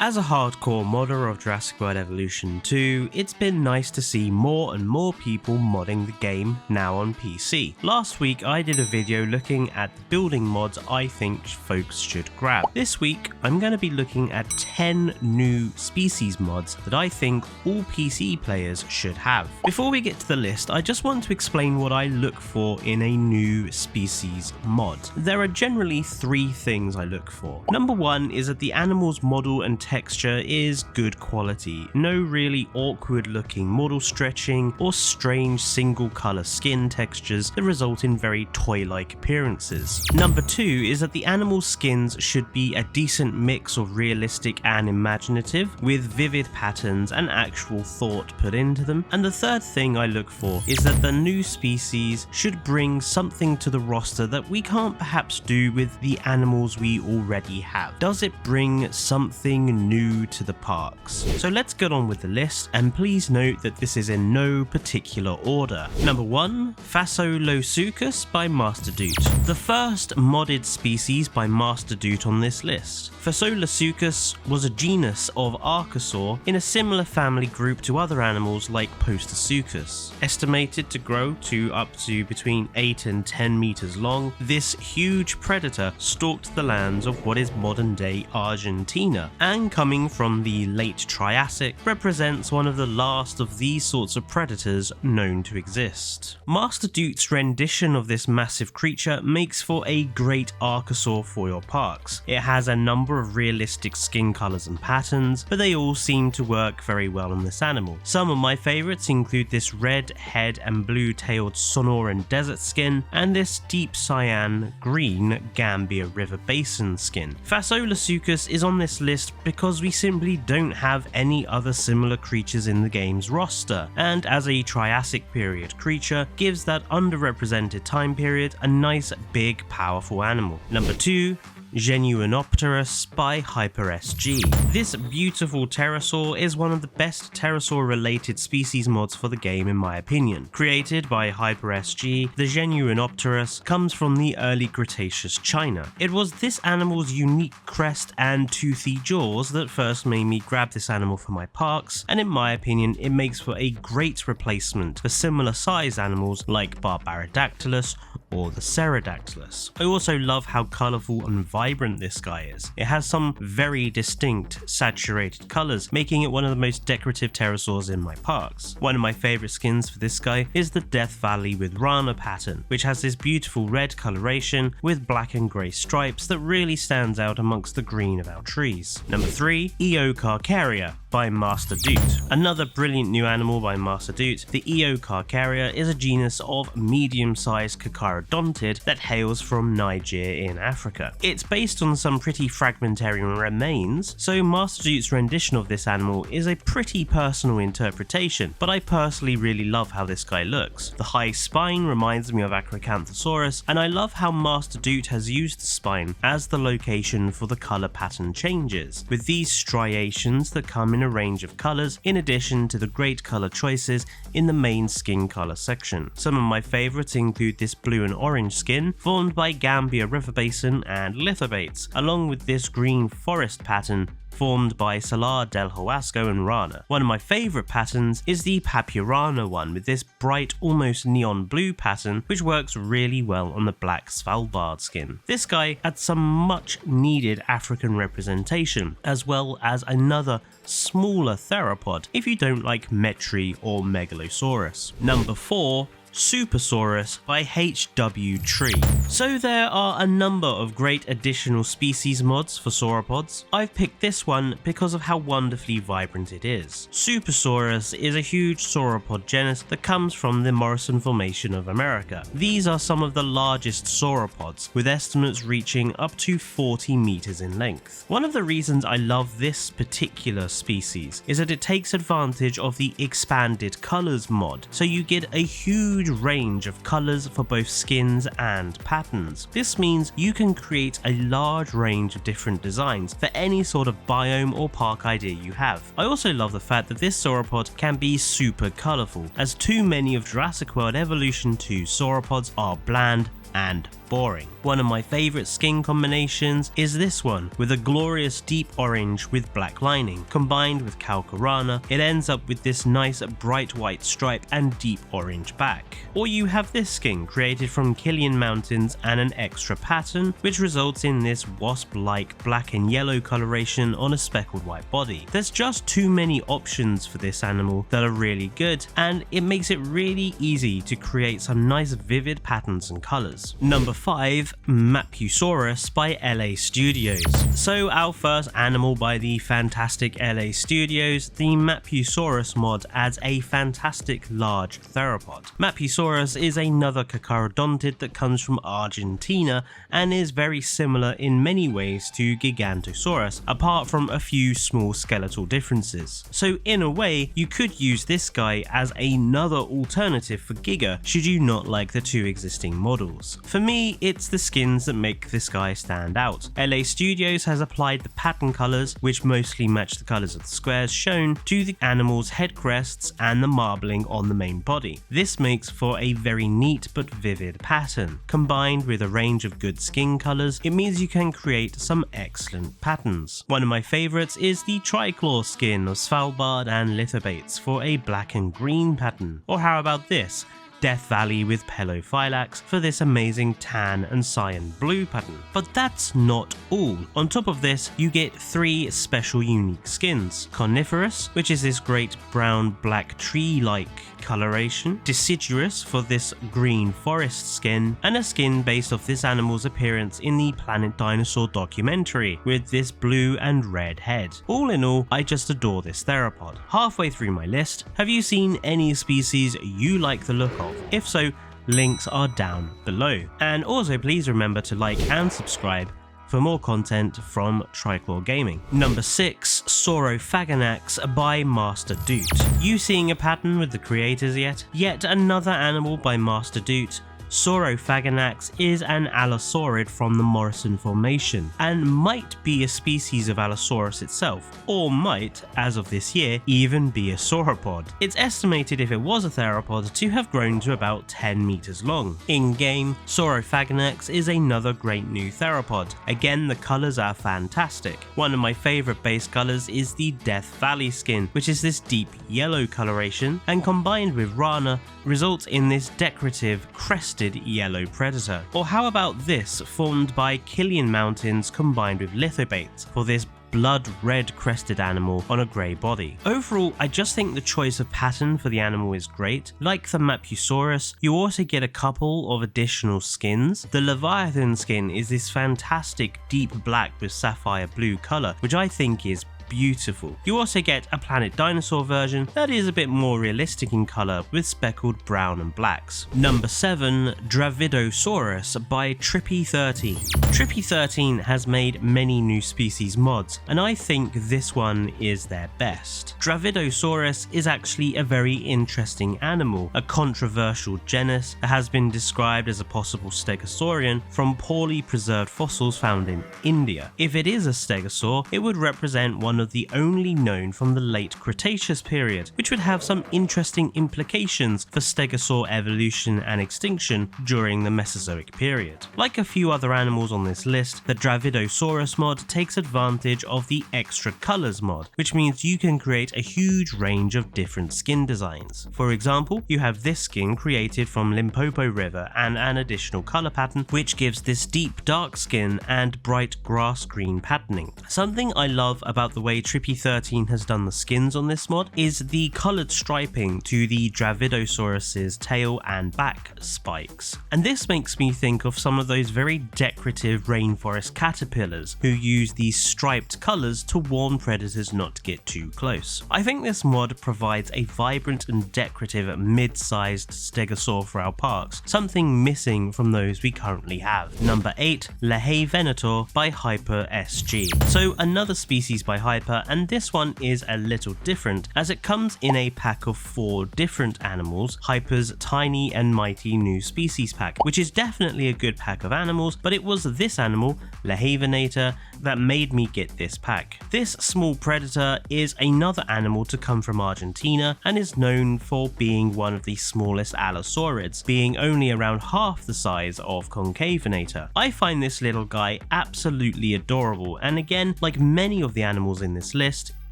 As a hardcore modder of Jurassic World Evolution 2, it's been nice to see more and more people modding the game now on PC. Last week I did a video looking at the building mods I think folks should grab. This week I'm going to be looking at 10 new species mods that I think all PC players should have. Before we get to the list, I just want to explain what I look for in a new species mod. There are generally 3 things I look for. Number 1 is that the animal's model and texture is good quality, no really awkward looking model stretching or strange single colour skin textures that result in very toy-like appearances. Number 2 is that the animal skins should be a decent mix of realistic and imaginative, with vivid patterns and actual thought put into them. And the third thing I look for is that the new species should bring something to the roster that we can't perhaps do with the animals we already have. Does it bring something new to the parks? So let's get on with the list, and please note that this is in no particular order. Number 1, Fasolasuchus by Master Doot. The first modded species by Master Doot on this list. Fasolasuchus was a genus of archosaur in a similar family group to other animals like Postosuchus. Estimated to grow to up to between 8 and 10 meters long, this huge predator stalked the lands of what is modern day Argentina, and coming from the late Triassic, represents one of the last of these sorts of predators known to exist. Master Doot's rendition of this massive creature makes for a great archosaur for your parks. It has a number of realistic skin colours and patterns, but they all seem to work very well on this animal. Some of my favourites include this red head and blue-tailed Sonoran desert skin, and this deep cyan green Gambia River Basin skin. Fasolasuchus is on this list because we simply don't have any other similar creatures in the game's roster, and as a Triassic period creature, gives that underrepresented time period a nice big powerful animal. Number 2, Zhenyuanopterus by HyperSG. This beautiful pterosaur is one of the best pterosaur related species mods for the game in my opinion. Created by HyperSG, the Zhenyuanopterus comes from the early Cretaceous China. It was this animal's unique crest and toothy jaws that first made me grab this animal for my parks, and in my opinion it makes for a great replacement for similar sized animals like Barbaridactylus or the Pterodactylus. I also love how colourful and vibrant this guy is. It has some very distinct saturated colours, making it one of the most decorative pterosaurs in my parks. One of my favourite skins for this guy is the Death Valley with Rana pattern, which has this beautiful red coloration with black and grey stripes that really stands out amongst the green of our trees. Number 3, Eocarcharia by Master Doot. Another brilliant new animal by Master Doot, the Eocarcharia is a genus of medium-sized Carcharodontid that hails from Niger in Africa. It's based on some pretty fragmentary remains, so Master Doot's rendition of this animal is a pretty personal interpretation, but I personally really love how this guy looks. The high spine reminds me of Acrocanthosaurus, and I love how Master Doot has used the spine as the location for the colour pattern changes, with these striations that come in a range of colours in addition to the great colour choices in the main skin colour section. Some of my favourites include this blue and orange skin formed by Gambia River Basin and lithobates, along with this green forest pattern formed by Salar del Huasco and Rana. One of my favourite patterns is the Papurana one with this bright almost neon blue pattern which works really well on the black Svalbard skin. This guy adds some much needed African representation, as well as another smaller theropod if you don't like Metri or Megalosaurus. Number 4, Supersaurus by HW Tree. So there are a number of great additional species mods for sauropods. I've picked this one because of how wonderfully vibrant it is. Supersaurus is a huge sauropod genus that comes from the Morrison Formation of America. These are some of the largest sauropods, with estimates reaching up to 40 meters in length. One of the reasons I love this particular species is that it takes advantage of the expanded colors mod, so you get a huge range of colours for both skins and patterns. This means you can create a large range of different designs for any sort of biome or park idea you have. I also love the fact that this sauropod can be super colourful, as too many of Jurassic World Evolution 2 sauropods are bland, and boring. One of my favourite skin combinations is this one, with a glorious deep orange with black lining. Combined with Calcarana, it ends up with this nice bright white stripe and deep orange back. Or you have this skin created from Killian Mountains and an extra pattern, which results in this wasp-like black and yellow coloration on a speckled white body. There's just too many options for this animal that are really good, and it makes it really easy to create some nice vivid patterns and colours. Number 5. Mapusaurus by LA Studios. So our first animal by the fantastic LA Studios, the Mapusaurus Mod, adds a fantastic large theropod. Mapusaurus is another carcharodontid that comes from Argentina and is very similar in many ways to Gigantosaurus, apart from a few small skeletal differences. So in a way, you could use this guy as another alternative for Giga should you not like the two existing models. For me, it's the skins that make this guy stand out. LA Studios has applied the pattern colours, which mostly match the colours of the squares shown, to the animal's head crests and the marbling on the main body. This makes for a very neat but vivid pattern. Combined with a range of good skin colours, it means you can create some excellent patterns. One of my favourites is the Triclaw skin of Svalbard and Lithobates for a black and green pattern. Or how about this? Death Valley with Pelophylax for this amazing tan and cyan blue pattern. But that's not all. On top of this, you get 3 special unique skins. Coniferous, which is this great brown black tree-like coloration, Deciduous for this green forest skin, and a skin based off this animal's appearance in the Planet Dinosaur documentary with this blue and red head. All in all, I just adore this theropod. Halfway through my list, have you seen any species you like the look of? If so, links are down below. And also please remember to like and subscribe for more content from Triclaw Gaming. Number 6. Saurophaganax by Master Doot. You seeing a pattern with the creators yet? Yet another animal by Master Doot. Saurophaganax is an allosaurid from the Morrison Formation, and might be a species of Allosaurus itself, or might, as of this year, even be a sauropod. It's estimated if it was a theropod to have grown to about 10 meters long. In-game, Saurophaganax is another great new theropod. Again, the colours are fantastic. One of my favourite base colours is the Death Valley skin, which is this deep yellow coloration, and combined with Rana, results in this decorative crested yellow predator. Or how about this, formed by Killian Mountains combined with Lithobates for this blood red crested animal on a grey body. Overall, I just think the choice of pattern for the animal is great. Like the Mapusaurus, you also get a couple of additional skins. The Leviathan skin is this fantastic deep black with sapphire blue colour, which I think is beautiful. You also get a Planet Dinosaur version that is a bit more realistic in colour with speckled brown and blacks. Number 7. Dravidosaurus by Trippy13. Trippy13 has made many new species mods, and I think this one is their best. Dravidosaurus is actually a very interesting animal, a controversial genus that has been described as a possible stegosaurian from poorly preserved fossils found in India. If it is a stegosaur, it would represent one of the only known from the late Cretaceous period, which would have some interesting implications for stegosaur evolution and extinction during the Mesozoic period. Like a few other animals on this list, the Dravidosaurus mod takes advantage of the Extra Colors mod, which means you can create a huge range of different skin designs. For example, you have this skin created from Limpopo River and an additional color pattern, which gives this deep dark skin and bright grass green patterning. Something I love about the way Trippy13 has done the skins on this mod is the coloured striping to the Dravidosaurus's tail and back spikes. And this makes me think of some of those very decorative rainforest caterpillars who use these striped colours to warn predators not to get too close. I think this mod provides a vibrant and decorative mid-sized stegosaur for our parks, something missing from those we currently have. Number 8. Lajasvenator by HyperSG. So another species by HyperSG Hyper, and this one is a little different as it comes in a pack of 4 different animals, Hyper's Tiny and Mighty New Species pack, which is definitely a good pack of animals, but it was this animal, Lajasvenator, that made me get this pack. This small predator is another animal to come from Argentina and is known for being one of the smallest allosaurids, being only around half the size of Concavenator. I find this little guy absolutely adorable, and again, like many of the animals in this list,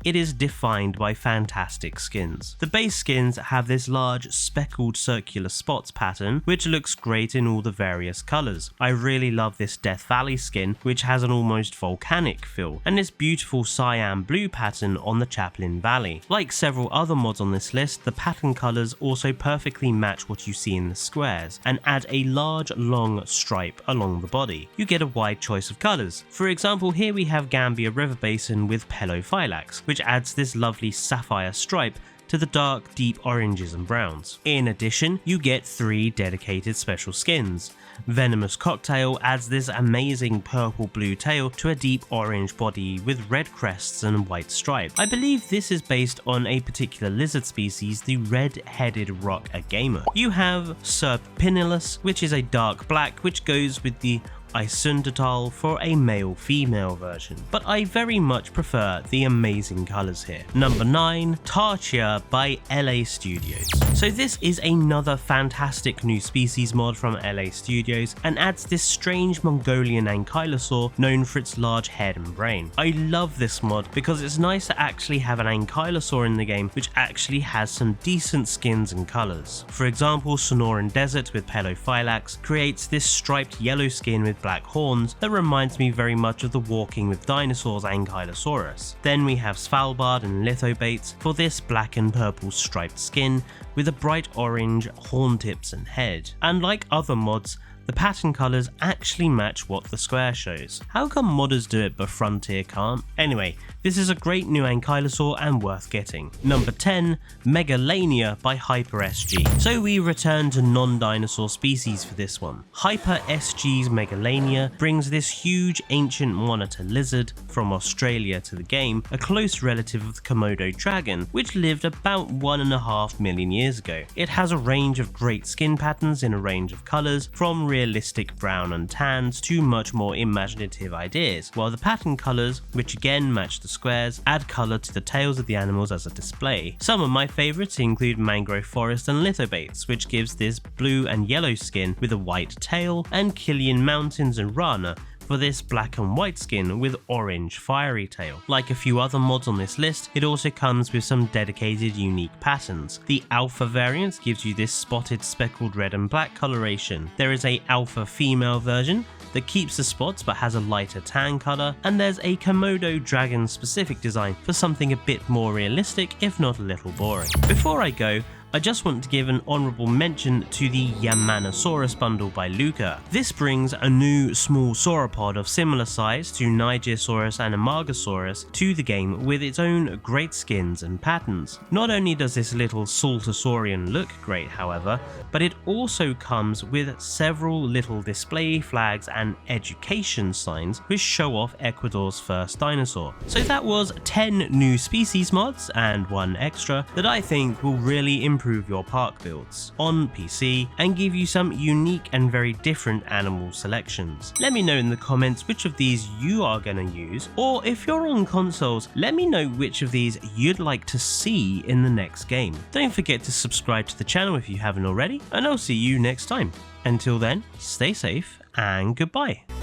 it is defined by fantastic skins. The base skins have this large speckled circular spots pattern, which looks great in all the various colours. I really love this Death Valley skin, which has an almost volcanic feel, and this beautiful cyan blue pattern on the Chaplin Valley. Like several other mods on this list, the pattern colours also perfectly match what you see in the squares, and add a large long stripe along the body. You get a wide choice of colours. For example, here we have Gambia River Basin with Pelophylax, which adds this lovely sapphire stripe to the dark, deep oranges and browns. In addition, you get 3 dedicated special skins. Venomous Cocktail adds this amazing purple-blue tail to a deep orange body with red crests and white stripe. I believe this is based on a particular lizard species, the red-headed rock agamer. You have Serpinillus, which is a dark black, which goes with the Isundatal for a male-female version, but I very much prefer the amazing colours here. Number 9, Tarchia by LA Studios. So this is another fantastic new species mod from LA Studios and adds this strange Mongolian ankylosaur known for its large head and brain. I love this mod because it's nice to actually have an ankylosaur in the game which actually has some decent skins and colours. For example, Sonoran Desert with Pelophylax creates this striped yellow skin with black horns that reminds me very much of the Walking with Dinosaurs Ankylosaurus. Then we have Svalbard and Lithobates for this black and purple striped skin with a bright orange horn tips and head. And like other mods, the pattern colours actually match what the square shows. How come modders do it but Frontier can't? Anyway, this is a great new ankylosaur and worth getting. Number 10, Megalania by HyperSG. So we return to non-dinosaur species for this one. HyperSG's Megalania brings this huge ancient monitor lizard from Australia to the game, a close relative of the Komodo dragon, which lived about 1.5 million years ago. It has a range of great skin patterns in a range of colours, from realistic brown and tans to much more imaginative ideas, while the pattern colours, which again match the squares, add colour to the tails of the animals as a display. Some of my favourites include Mangrove Forest and Lithobates, which gives this blue and yellow skin with a white tail, and Killian Mountains and Rana for this black and white skin with orange fiery tail. Like a few other mods on this list, it also comes with some dedicated unique patterns. The alpha variant gives you this spotted speckled red and black coloration. There is a alpha female version that keeps the spots but has a lighter tan colour, and there's a Komodo dragon specific design for something a bit more realistic if not a little boring. Before I go, I just want to give an honourable mention to the Yamanosaurus bundle by Luca. This brings a new small sauropod of similar size to Nigersaurus and Amargasaurus to the game with its own great skins and patterns. Not only does this little Saltosaurian look great, however, but it also comes with several little display flags and education signs which show off Ecuador's first dinosaur. So that was 10 new species mods and 1 extra that I think will really improve your park builds on PC and give you some unique and very different animal selections. Let me know in the comments which of these you are going to use, or if you're on consoles, let me know which of these you'd like to see in the next game. Don't forget to subscribe to the channel if you haven't already, and I'll see you next time. Until then, stay safe and goodbye.